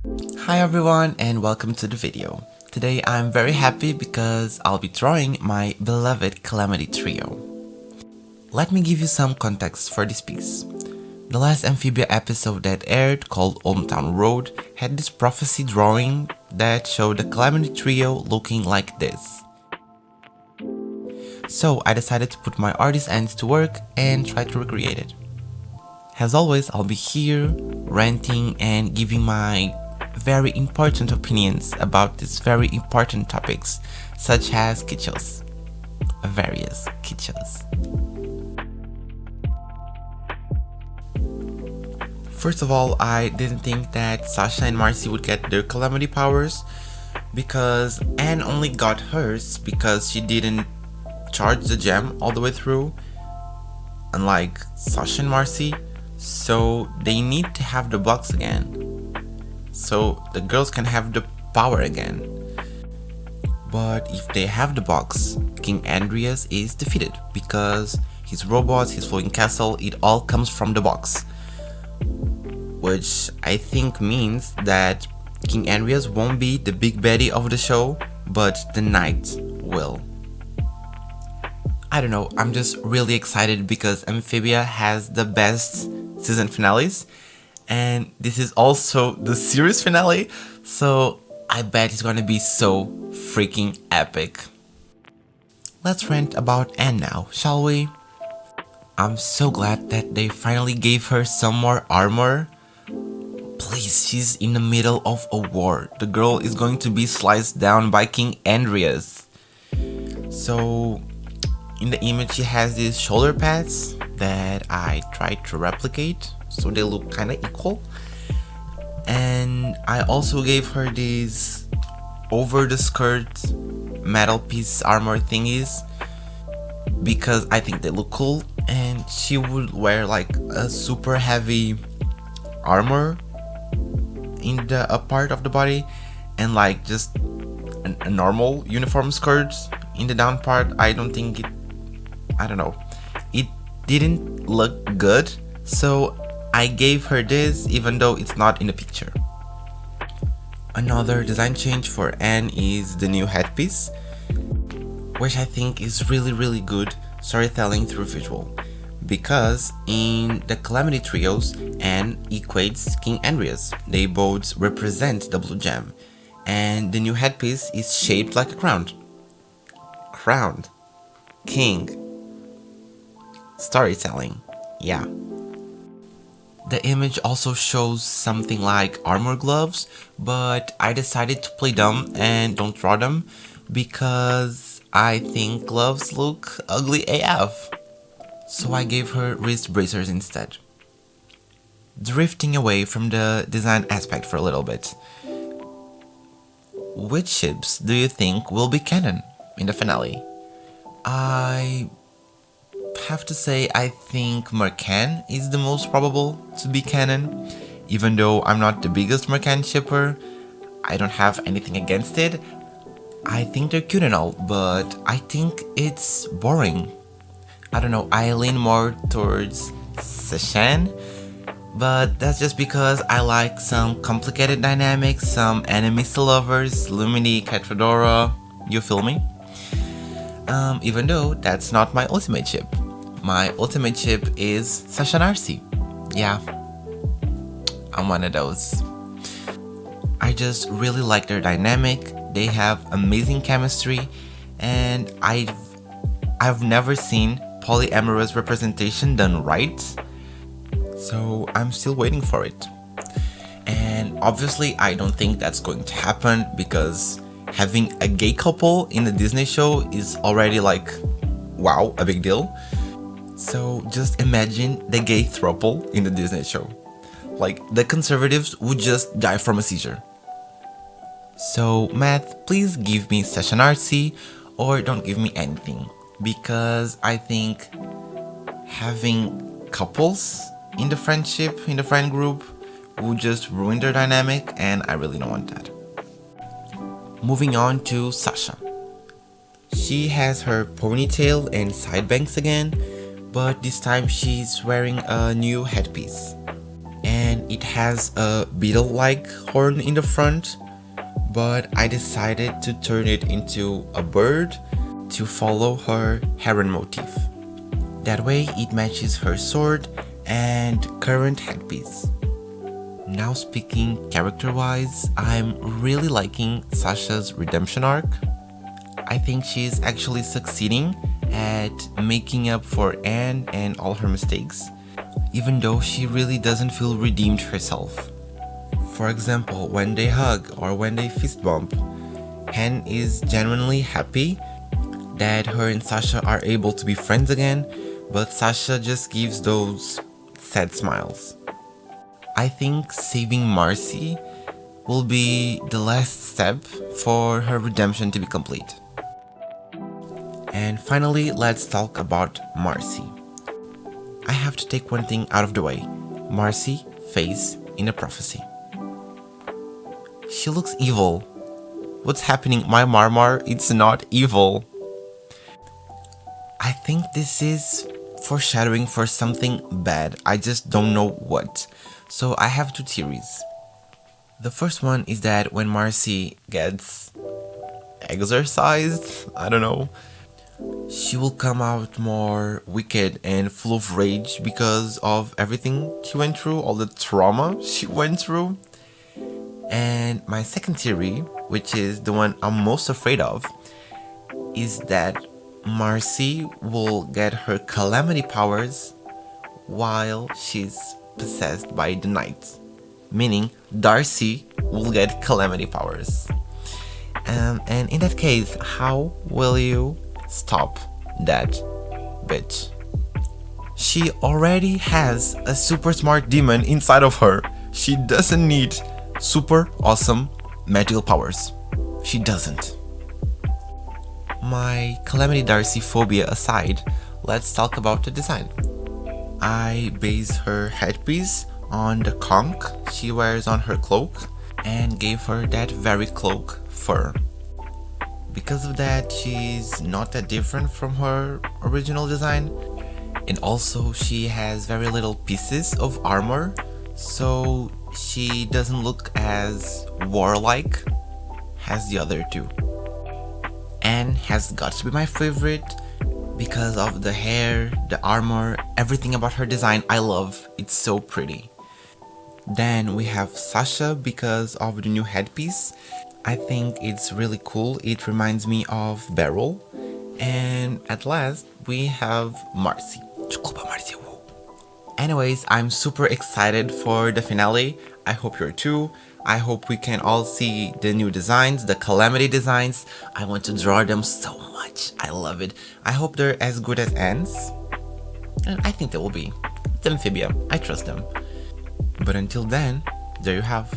Hi everyone and welcome to the video. Today I'm very happy because I'll be drawing my beloved Calamity Trio. Let me give you some context for this piece. The last Amphibia episode that aired, called Hometown Road, had this prophecy drawing that showed the Calamity Trio looking like this. So I decided to put my artist hands to work and try to recreate it. As always, I'll be here ranting and giving my very important opinions about these very important topics, such as kitschos. Various kitschos. First of all, I didn't think that Sasha and Marcy would get their calamity powers, because Anne only got hers because she didn't charge the gem all the way through, unlike Sasha and Marcy, so they need to have the box again, so the girls can have the power again. But if they have the box, King Andreas is defeated because his robots, his floating castle, it all comes from the box. Which I think means that King Andreas won't be the big baddie of the show, but the knight will. I don't know, I'm just really excited because Amphibia has the best season finales, and this is also the series finale, so I bet it's gonna be so freaking epic. Let's rant about Anne now, shall we? I'm so glad that they finally gave her some more armor. Please, she's in the middle of a war. The girl is going to be sliced down by King Andreas. So in the image she has these shoulder pads that I tried to replicate, so they look kinda equal. And I also gave her these over the skirt metal piece armor thingies because I think they look cool, and she would wear like a super heavy armor in the up part of the body and like just a normal uniform skirt in the down part. I don't know, it didn't look good, so I gave her this even though it's not in the picture. Another design change for Anne is the new headpiece, which I think is really good storytelling through visual, because in the Calamity Trios, Anne equates King Andreas. They both represent the blue gem, and the new headpiece is shaped like a crown. Crowned. King. Storytelling. Yeah. The image also shows something like armor gloves, but I decided to play dumb and don't draw them because I think gloves look ugly AF. So I gave her wrist bracers instead. Drifting away from the design aspect for a little bit. Which ships do you think will be canon in the finale? I have to say I think Mercan is the most probable to be canon. Even though I'm not the biggest Mercan shipper, I don't have anything against it. I think they're cute and all, but I think it's boring. I don't know, I lean more towards Sashan, but that's just because I like some complicated dynamics, some enemies to lovers, Lumini, Catradora, you feel me? Even though that's not my ultimate ship. My ultimate ship is Sasha and Arcee. Yeah, I'm one of those. I just really like their dynamic, they have amazing chemistry, and I've never seen polyamorous representation done right, so I'm still waiting for it. And obviously I don't think that's going to happen because having a gay couple in a Disney show is already like, wow, a big deal. So just imagine the gay throuple in the Disney show. Like, the conservatives would just die from a seizure. So Matt, please give me Sasha and Arcee, or don't give me anything, because I think having couples in the friendship, in the friend group, would just ruin their dynamic, and I really don't want that. Moving on to Sasha. She has her ponytail and side bangs again, but this time she's wearing a new headpiece. And It has a beetle-like horn in the front, but I decided to turn it into a bird to follow her heron motif. That way it matches her sword and current headpiece. Now speaking character-wise, I'm really liking Sasha's redemption arc. I think she's actually succeeding at making up for Anne and all her mistakes, even though she really doesn't feel redeemed herself. For example, when they hug or when they fist bump, Anne is genuinely happy that her and Sasha are able to be friends again, but Sasha just gives those sad smiles. I think saving Marcy will be the last step for her redemption to be complete. And finally, let's talk about Marcy. I have to take one thing out of the way. Marcy face in a prophecy. She looks evil. What's happening? My Marmar, it's not evil. I think this is foreshadowing for something bad. I just don't know what. So I have two theories. The first one is that when Marcy gets exorcised, I don't know, she will come out more wicked and full of rage because of everything she went through, all the trauma she went through. And my second theory, which is the one I'm most afraid of, is that Marcy will get her calamity powers while she's possessed by the night, meaning Darcy will get calamity powers. And in that case, how will you stop that bitch? She already has a super smart demon inside of her. She doesn't need super awesome magical powers. She doesn't. My Calamity Darcy phobia aside, let's talk about the design. I base her headpiece on the conch she wears on her cloak and gave her that very cloak fur. Because of that, she's not that different from her original design, and also she has very little pieces of armor, so she doesn't look as warlike as the other two. Anne has got to be my favorite because of the hair, the armor, everything about her design I love. It's so pretty. Then we have Sasha because of the new headpiece. I think it's really cool. It reminds me of Beryl. And at last we have Marcy. Anyways, I'm super excited for the finale. I hope you're too. I hope we can all see the new designs, the Calamity designs. I want to draw them so much. I love it. I hope they're as good as Anne's. And I think they will be. It's Amphibia. I trust them. But until then, there you have